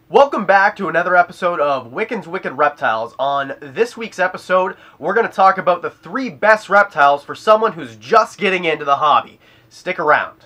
Welcome back to another episode of Wiccan's Wicked Reptiles. On this week's episode, we're going to talk about the 3 best reptiles for someone who's just getting into the hobby. Stick around.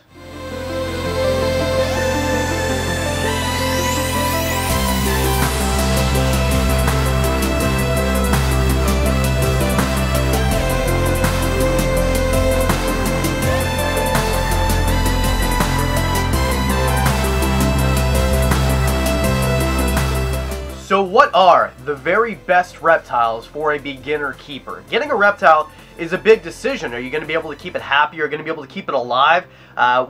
So what are the very best reptiles for a beginner keeper? Getting a reptile is a big decision. Are you going to be able to keep it happy? Are you going to be able to keep it alive?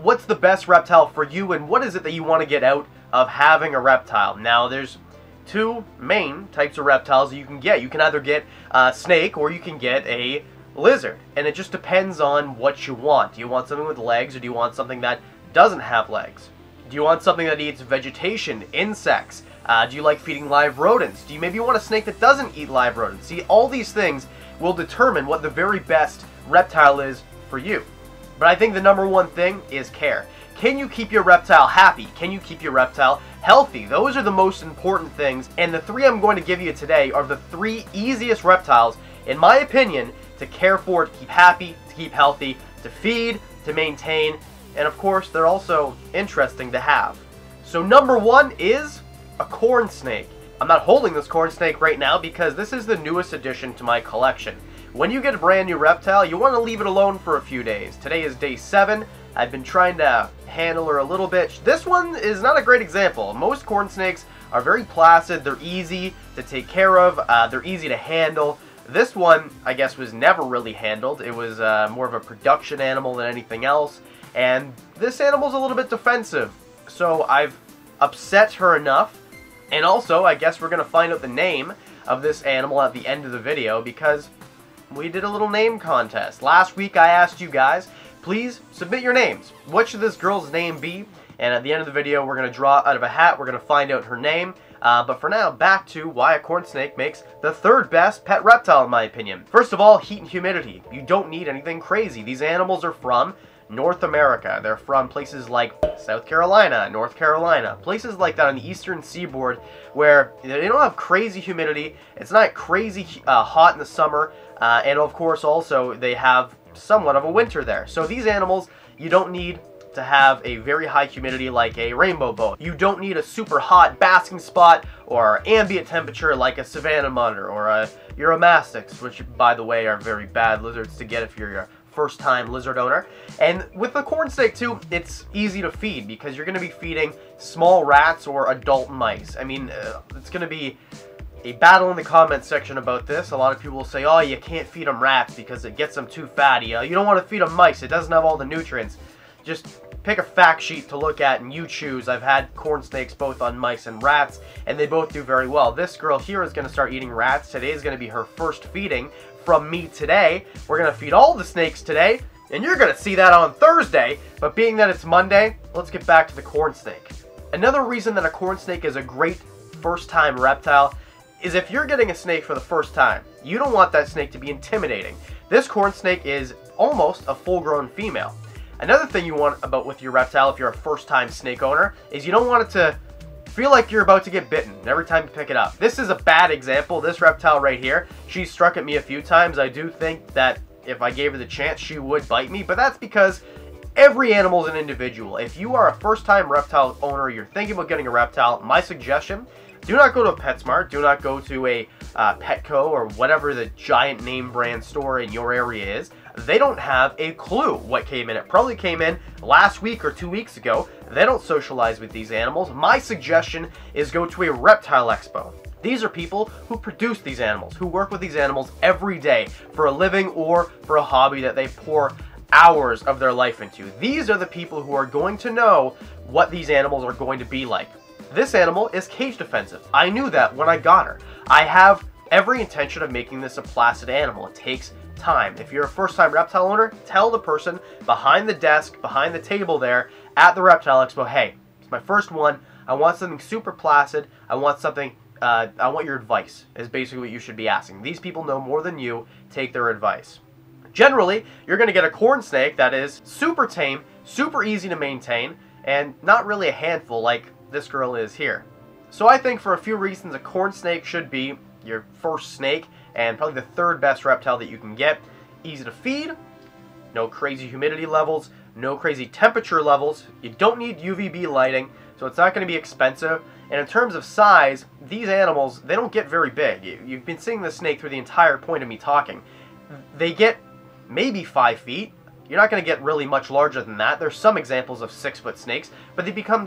What's the best reptile for you, and what is it that you want to get out of having a reptile? Now, there's 2 main types of reptiles that you can get. You can either get a snake or you can get a lizard, and it just depends on what you want. Do you want something with legs, or do you want something that doesn't have legs? Do you want something that eats vegetation, insects? Do you like feeding live rodents? Do you maybe want a snake that doesn't eat live rodents? See, all these things will determine what the very best reptile is for you. But I think the #1 thing is care. Can you keep your reptile happy? Can you keep your reptile healthy? Those are the most important things, and the 3 I'm going to give you today are the 3 easiest reptiles, in my opinion, to care for, to keep happy, to keep healthy, to feed, to maintain, and of course, they're also interesting to have. So #1 is a corn snake. I'm not holding this corn snake right now because this is the newest addition to my collection. When you get a brand new reptile, you want to leave it alone for a few days. Today is day 7. I've been trying to handle her a little bit. This one is not a great example. Most corn snakes are very placid. They're easy to take care of. They're easy to handle. This one, I guess, was never really handled. It was more of a production animal than anything else. And this animal's a little bit defensive. So I've upset her enough. And also, I guess we're going to find out the name of this animal at the end of the video because we did a little name contest. Last week I asked you guys, please submit your names. What should this girl's name be? And at the end of the video, we're going to draw out of a hat. We're going to find out her name. But for now, back to why a corn snake makes the 3rd best pet reptile in my opinion. First of all, heat and humidity. You don't need anything crazy. These animals are from North America. They're from places like South Carolina, North Carolina, places like that on the eastern seaboard where they don't have crazy humidity. It's not crazy hot in the summer, and of course also they have somewhat of a winter there. So these animals, you don't need to have a very high humidity like a rainbow boa. You don't need a super hot basking spot or ambient temperature like a Savannah monitor or a Uromastyx, which by the way are very bad lizards to get if you're a first-time lizard owner. And with the corn snake too, it's easy to feed because you're going to be feeding small rats or adult mice. I mean, it's going to be a battle in the comments section about this. A lot of people will say, oh, you can't feed them rats because it gets them too fatty. You don't want to feed them mice. It doesn't have all the nutrients. Just pick a fact sheet to look at and you choose. I've had corn snakes both on mice and rats, and they both do very well. This girl here is going to start eating rats. Today is going to be her first feeding from me today. We're going to feed all the snakes today, and you're going to see that on Thursday. But being that it's Monday, let's get back to the corn snake. Another reason that a corn snake is a great first-time reptile is if you're getting a snake for the first time, you don't want that snake to be intimidating. This corn snake is almost a full-grown female. Another thing you want about with your reptile if you're a first-time snake owner is you don't want it to feel like you're about to get bitten every time you pick it up. This is a bad example. This reptile right here, she struck at me a few times. I do think that if I gave her the chance, she would bite me, but that's because every animal is an individual. If you are a first-time reptile owner, you're thinking about getting a reptile, my suggestion, do not go to a PetSmart, do not go to a Petco or whatever the giant name brand store in your area is. They don't have a clue what came in. It probably came in last week or 2 weeks ago. They don't socialize with these animals. My suggestion is go to a reptile expo. These are people who produce these animals, who work with these animals every day for a living or for a hobby that they pour hours of their life into. These are the people who are going to know what these animals are going to be like. This animal is cage defensive. I knew that when I got her. I have every intention of making this a placid animal. It takes time. If you're a first-time reptile owner, tell the person behind the desk, behind the table there at the Reptile Expo, hey, it's my first one. I want something super placid. I want something, I want your advice, is basically what you should be asking. These people know more than you. Take their advice. Generally, you're going to get a corn snake that is super tame, super easy to maintain, and not really a handful like this girl is here. So I think for a few reasons a corn snake should be your first snake and probably the third best reptile that you can get. Easy to feed, no crazy humidity levels, no crazy temperature levels. You don't need UVB lighting, so it's not going to be expensive. And in terms of size, these animals, they don't get very big. You've been seeing the snake through the entire point of me talking. They get maybe 5 feet. You're not going to get really much larger than that. There's some examples of 6-foot snakes, but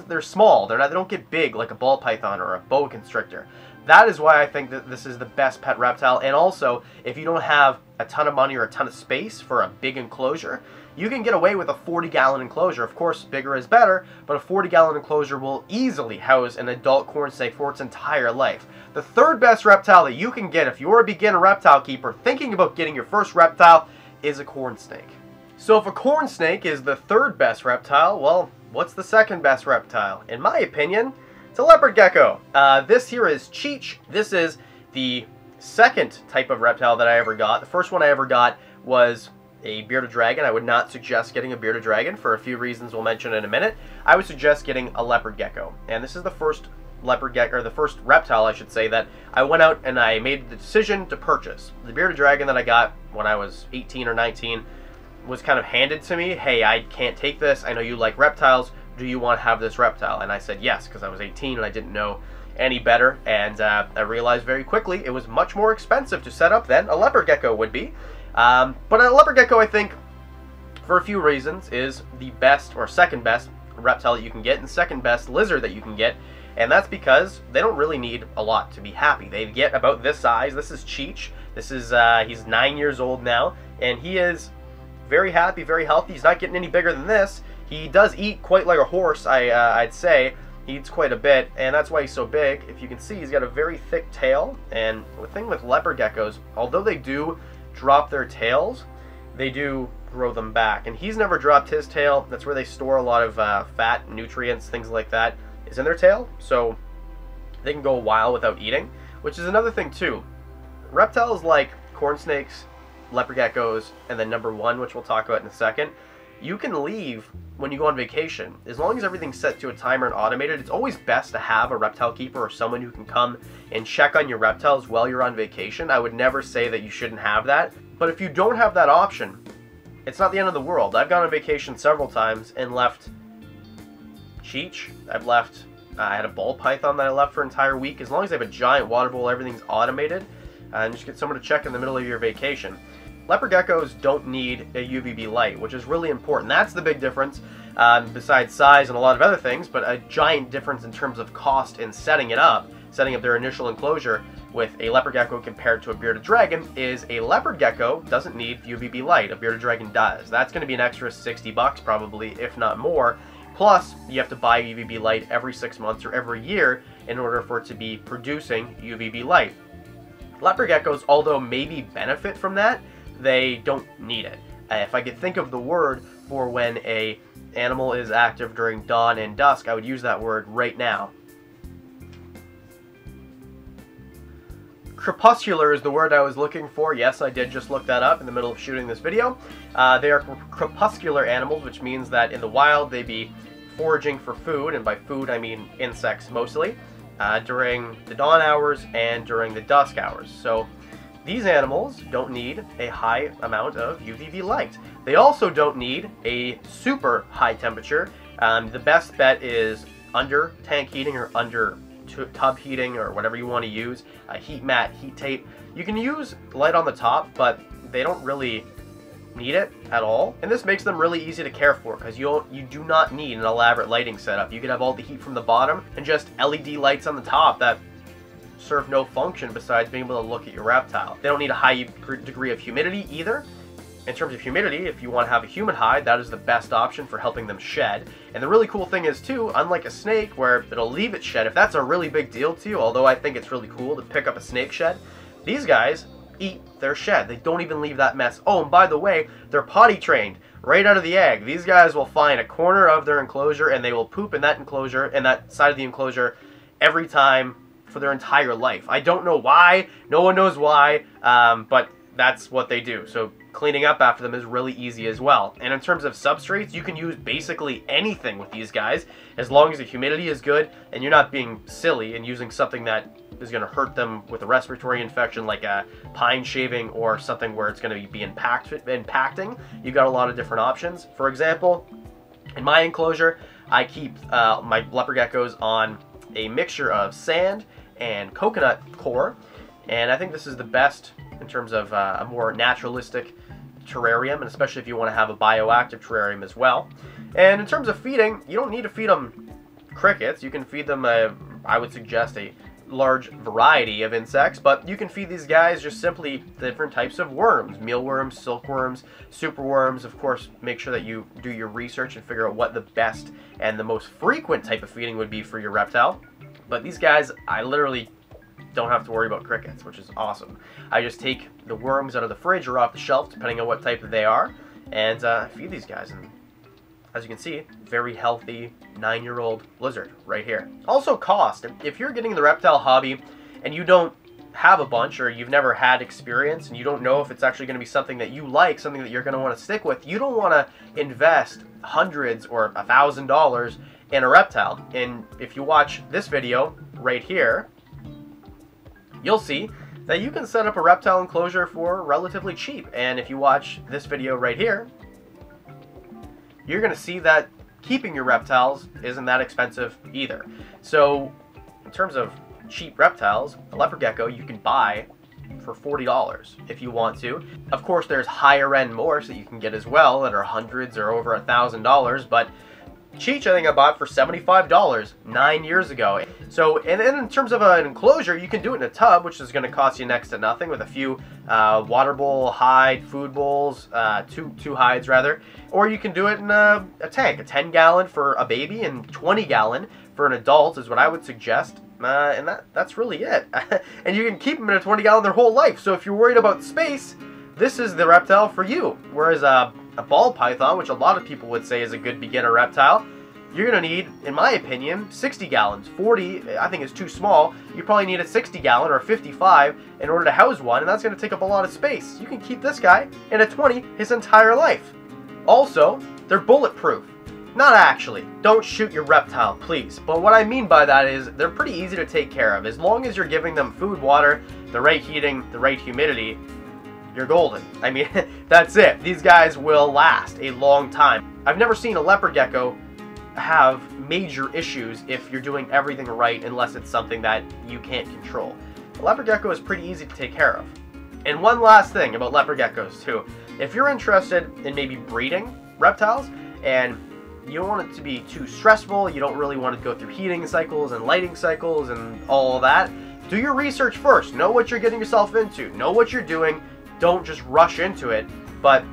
they're small. They don't get big like a ball python or a boa constrictor. That is why I think that this is the best pet reptile. And also, if you don't have a ton of money or a ton of space for a big enclosure, you can get away with a 40-gallon enclosure. Of course, bigger is better, but a 40-gallon enclosure will easily house an adult corn snake for its entire life. The third best reptile that you can get if you're a beginner reptile keeper thinking about getting your first reptile is a corn snake. So if a corn snake is the third best reptile, well, what's the second best reptile? In my opinion, it's a leopard gecko. This here is Cheech. This is the second type of reptile that I ever got. The first one I ever got was a bearded dragon. I would not suggest getting a bearded dragon for a few reasons we'll mention in a minute. I would suggest getting a leopard gecko. And this is the first leopard gecko, or the first reptile I should say, that I went out and I made the decision to purchase. The bearded dragon that I got when I was 18 or 19 was kind of handed to me. Hey, I can't take this. I know you like reptiles. Do you want to have this reptile? And I said yes, because I was 18 and I didn't know any better. And I realized very quickly it was much more expensive to set up than a leopard gecko would be. But a leopard gecko, I think, for a few reasons, is the best or second best reptile that you can get and second best lizard that you can get. And that's because they don't really need a lot to be happy. They get about this size. This is Cheech. This is, he's 9 years old now, and he is very happy, very healthy. He's not getting any bigger than this. He does eat quite like a horse, I'd say. He eats quite a bit, and that's why he's so big. If you can see, he's got a very thick tail. And the thing with leopard geckos, although they do drop their tails, they do grow them back. And he's never dropped his tail. That's where they store a lot of fat, nutrients, things like that, is in their tail. So they can go a while without eating, which is another thing too. Reptiles like corn snakes, leopard geckos, and then number one, which we'll talk about in a second, you can leave when you go on vacation. As long as everything's set to a timer and automated, it's always best to have a reptile keeper or someone who can come and check on your reptiles while you're on vacation. I would never say that you shouldn't have that, but if you don't have that option, it's not the end of the world. I've gone on vacation several times and left Cheech. I had a ball python that I left for an entire week. As long as I have a giant water bowl, everything's automated, and just get someone to check in the middle of your vacation. Leopard geckos don't need a UVB light, which is really important. That's the big difference, besides size and a lot of other things, but a giant difference in terms of cost in setting up their initial enclosure with a leopard gecko compared to a bearded dragon is a leopard gecko doesn't need UVB light. A bearded dragon does. That's going to be an extra $60 probably, if not more. Plus, you have to buy UVB light every 6 months or every year in order for it to be producing UVB light. Leopard geckos, although maybe benefit from that, they don't need it. If I could think of the word for when a animal is active during dawn and dusk, I would use that word right now. Crepuscular is the word I was looking for. Yes, I did just look that up in the middle of shooting this video. They are crepuscular animals, which means that in the wild they be foraging for food, and by food I mean insects mostly, during the dawn hours and during the dusk hours. So these animals don't need a high amount of UVB light. They also don't need a super high temperature. The best bet is under tank heating or under tub heating or whatever you want to use. Heat mat, heat tape. You can use light on the top, but they don't really need it at all. And this makes them really easy to care for because you do not need an elaborate lighting setup. You can have all the heat from the bottom and just LED lights on the top that serve no function besides being able to look at your reptile. They don't need a high degree of humidity either. In terms of humidity, if you want to have a humid hide, that is the best option for helping them shed. And the really cool thing is too, unlike a snake where it'll leave its shed, if that's a really big deal to you, although I think it's really cool to pick up a snake shed, these guys eat their shed. They don't even leave that mess. Oh, and by the way, they're potty trained right out of the egg. These guys will find a corner of their enclosure and they will poop in that enclosure, in that side of the enclosure, every time for their entire life. I don't know why. No one knows why, but that's what they do. So cleaning up after them is really easy as well. And in terms of substrates, you can use basically anything with these guys as long as the humidity is good and you're not being silly and using something that is going to hurt them with a respiratory infection like a pine shaving or something where it's going to be impacting. You've got a lot of different options. For example, in my enclosure, I keep my leopard geckos on a mixture of sand and coconut core, and I think this is the best in terms of a more naturalistic terrarium, and especially if you want to have a bioactive terrarium as well. And in terms of feeding, you don't need to feed them crickets. You can feed them, I would suggest, a large variety of insects, but you can feed these guys just simply different types of worms: mealworms, silkworms, superworms. Of course, make sure that you do your research and figure out what the best and the most frequent type of feeding would be for your reptile. But these guys, I literally don't have to worry about crickets, which is awesome. I just take the worms out of the fridge or off the shelf, depending on what type they are, and feed these guys. And as you can see, very healthy 9-year-old lizard right here. Also cost. If you're getting the reptile hobby and you don't have a bunch, or you've never had experience and you don't know if it's actually going to be something that you like, something that you're going to want to stick with, you don't want to invest hundreds or $1,000 in a reptile. And if you watch this video right here, you'll see that you can set up a reptile enclosure for relatively cheap. And if you watch this video right here, you're going to see that keeping your reptiles isn't that expensive either. So in terms of cheap reptiles, a leopard gecko you can buy for $40 if you want to. Of course, there's higher end morphs that you can get as well that are hundreds or over $1,000, but Cheech, I think I bought for $75 9 years ago. So, and then in terms of an enclosure, you can do it in a tub, which is going to cost you next to nothing, with a few water bowl, hide, food bowls, two hides rather. Or you can do it in a tank, a 10-gallon for a baby and 20-gallon for an adult is what I would suggest. And that's really it. And you can keep them in a 20-gallon their whole life. So if you're worried about space, this is the reptile for you. Whereas a ball python, which a lot of people would say is a good beginner reptile, you're going to need, in my opinion, 60 gallons. 40, I think, is too small. You probably need a 60-gallon or a 55 in order to house one, and that's going to take up a lot of space. You can keep this guy in a 20 his entire life. Also, they're bulletproof. Not actually. Don't shoot your reptile, please. But what I mean by that is they're pretty easy to take care of. As long as you're giving them food, water, the right heating, the right humidity, you're golden. I mean, that's it. These guys will last a long time. I've never seen a leopard gecko have major issues if you're doing everything right, unless it's something that you can't control. A leopard gecko is pretty easy to take care of. And one last thing about leopard geckos too. If you're interested in maybe breeding reptiles and you don't want it to be too stressful, you don't really want to go through heating cycles and lighting cycles and all of that, do your research first. Know what you're getting yourself into. Know what you're doing. Don't just rush into it. But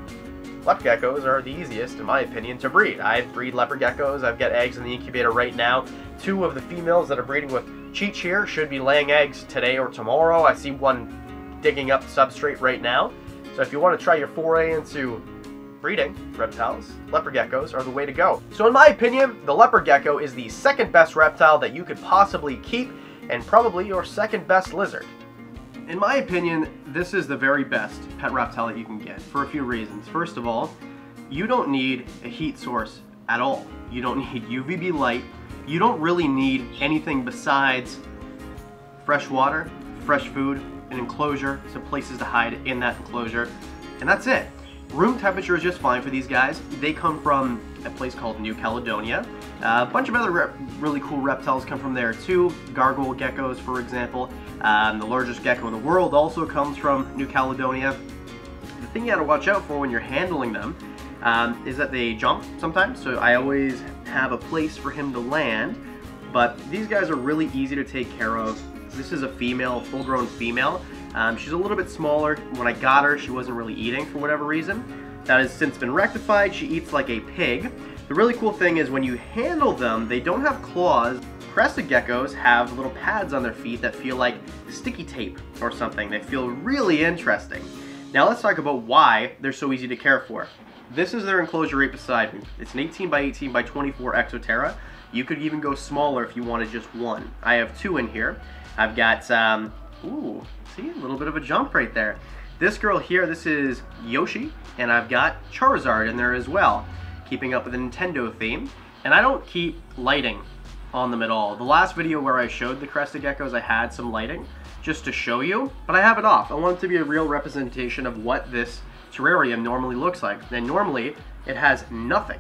leopard geckos are the easiest, in my opinion, to breed. I breed leopard geckos. I've got eggs in the incubator right now. 2 of the females that are breeding with Cheech here should be laying eggs today or tomorrow. I see one digging up substrate right now. So if you want to try your foray into breeding reptiles, leopard geckos are the way to go. So in my opinion, the leopard gecko is the second best reptile that you could possibly keep, and probably your second best lizard. In my opinion, this is the very best pet reptile that you can get for a few reasons. First of all, you don't need a heat source at all. You don't need UVB light. You don't really need anything besides fresh water, fresh food, an enclosure, some places to hide in that enclosure, and that's it. Room temperature is just fine for these guys. They come from a place called New Caledonia. A bunch of other really cool reptiles come from there too. Gargoyle geckos, for example. The largest gecko in the world also comes from New Caledonia. The thing you gotta watch out for when you're handling them is that they jump sometimes, so I always have a place for him to land. But these guys are really easy to take care of. This is a female, full-grown female. She's a little bit smaller. When I got her, she wasn't really eating for whatever reason. That has since been rectified. She eats like a pig. The really cool thing is when you handle them, they don't have claws. Crested geckos have little pads on their feet that feel like sticky tape or something. They feel really interesting. Now let's talk about why they're so easy to care for. This is their enclosure right beside me. It's an 18 by 18 by 24 Exoterra. You could even go smaller if you wanted just one. I have 2 in here. I've got, ooh, see, a little bit of a jump right there. This girl here, this is Yoshi, and I've got Charizard in there as well, keeping up with the Nintendo theme. And I don't keep lighting on them at all. The last video where I showed the Crested geckos, I had some lighting just to show you, but I have it off. I want it to be a real representation of what this terrarium normally looks like. And normally, it has nothing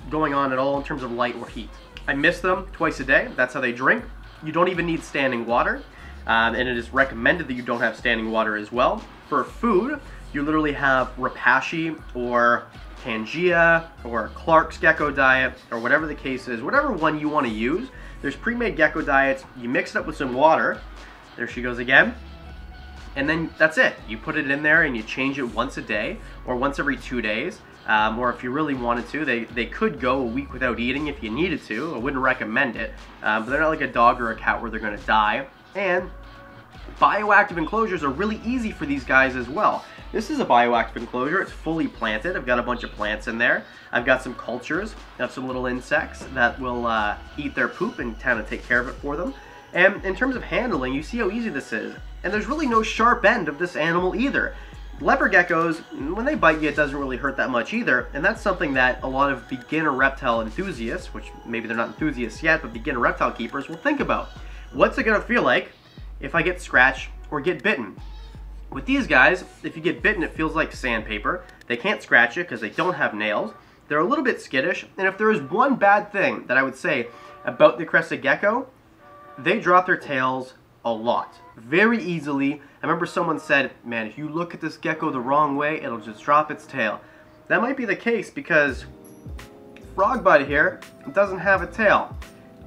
going on at all in terms of light or heat. I mist them twice a day. That's how they drink. You don't even need standing water, and it is recommended that you don't have standing water as well. For food, you literally have Rapashi or Pangea or Clark's gecko diet, or whatever the case is, whatever one you want to use. There's pre-made gecko diets. You mix it up with some water. There she goes again. And then that's it. You put it in there and you change it once a day or once every 2 days. Or if you really wanted to, they could go a week without eating if you needed to. I wouldn't recommend it. But they're not like a dog or a cat where they're going to die. And bioactive enclosures are really easy for these guys as well. This is a bioactive enclosure. It's fully planted. I've got a bunch of plants in there. I've got some cultures. I have some little insects that will eat their poop and kind of take care of it for them. And in terms of handling, you see how easy this is. And there's really no sharp end of this animal either. Leopard geckos, when they bite you, it doesn't really hurt that much either. And that's something that a lot of beginner reptile enthusiasts, which maybe they're not enthusiasts yet, but beginner reptile keepers will think about. What's it gonna feel like if I get scratched or get bitten? With these guys, if you get bitten, it feels like sandpaper. They can't scratch it because they don't have nails. They're a little bit skittish. And if there is one bad thing that I would say about the Crested gecko, they drop their tails a lot, very easily. I remember someone said, man, if you look at this gecko the wrong way, it'll just drop its tail. That might be the case because Frogbite here doesn't have a tail.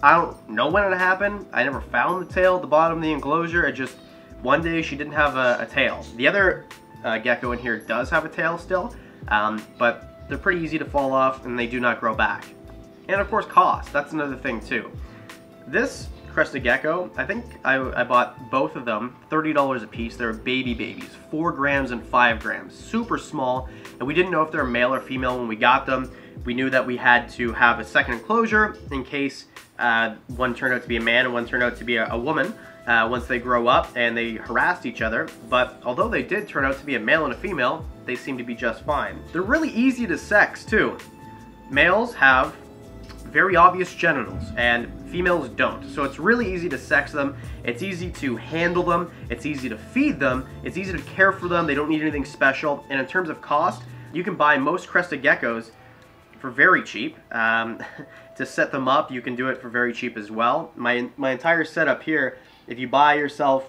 I don't know when it happened. I never found the tail at the bottom of the enclosure. It just, one day she didn't have a tail. The other gecko in here does have a tail still, but they're pretty easy to fall off and they do not grow back. And of course cost, that's another thing too. This Crested gecko, I think I bought both of them $30 a piece. They're babies, 4 grams and 5 grams, super small, and we didn't know if they're male or female when we got them. We knew that we had to have a second enclosure in case one turned out to be a man and one turned out to be a woman once they grow up and they harassed each other. But although they did turn out to be a male and a female, they seem to be just fine. They're really easy to sex too. Males have very obvious genitals and females don't, so it's really easy to sex them. It's easy to handle them, it's easy to feed them, it's easy to care for them. They don't need anything special. And in terms of cost, you can buy most Crested geckos for very cheap. To set them up, you can do it for very cheap as well. My entire setup here, if you buy yourself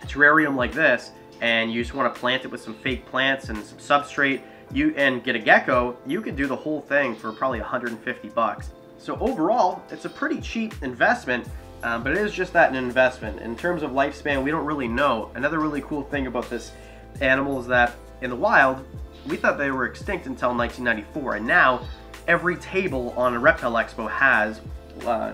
a terrarium like this and you just want to plant it with some fake plants and some substrate, and get a gecko, you could do the whole thing for probably 150 bucks. So overall, it's a pretty cheap investment, but it is just that, an investment. In terms of lifespan, we don't really know. Another really cool thing about this animal is that in the wild, we thought they were extinct until 1994, and now every table on a reptile expo has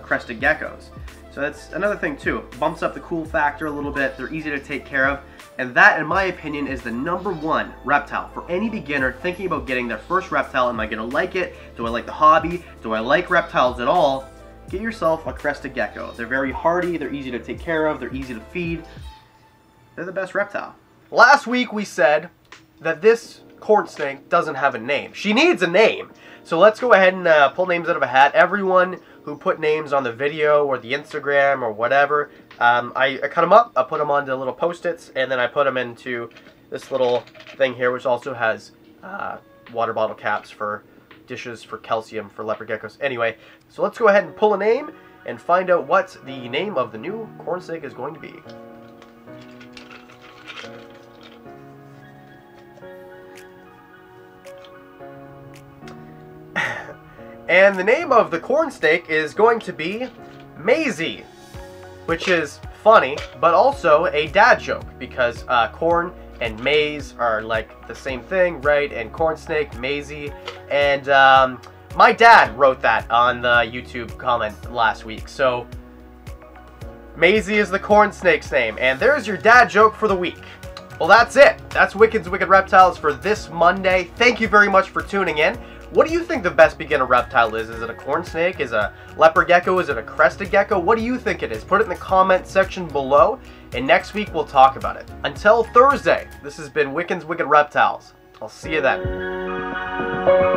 Crested geckos. So that's another thing too. Bumps up the cool factor a little bit. They're easy to take care of. And that, in my opinion, is the #1 reptile for any beginner thinking about getting their first reptile. Am I going to like it? Do I like the hobby? Do I like reptiles at all? Get yourself a Crested gecko. They're very hardy, they're easy to take care of, they're easy to feed. They're the best reptile. Last week we said that this corn snake doesn't have a name. She needs a name. So let's go ahead and pull names out of a hat. Everyone who put names on the video or the Instagram or whatever, I cut them up, I put them onto little post-its, and then I put them into this little thing here, which also has water bottle caps for dishes for calcium for leopard geckos. Anyway, so let's go ahead and pull a name and find out what the name of the new corn snake is going to be. And the name of the corn snake is going to be Maisie, which is funny, but also a dad joke, because corn and maize are like the same thing, right? And corn snake, Maisie. And my dad wrote that on the YouTube comment last week. So Maisie is the corn snake's name. And there's your dad joke for the week. Well, that's it. That's Wicked's Wicked Reptiles for this Monday. Thank you very much for tuning in. What do you think the best beginner reptile is? Is it a corn snake? Is it a leopard gecko? Is it a crested gecko? What do you think it is? Put it in the comment section below, and next week we'll talk about it. Until Thursday, this has been Wiccan's Wicked Reptiles. I'll see you then.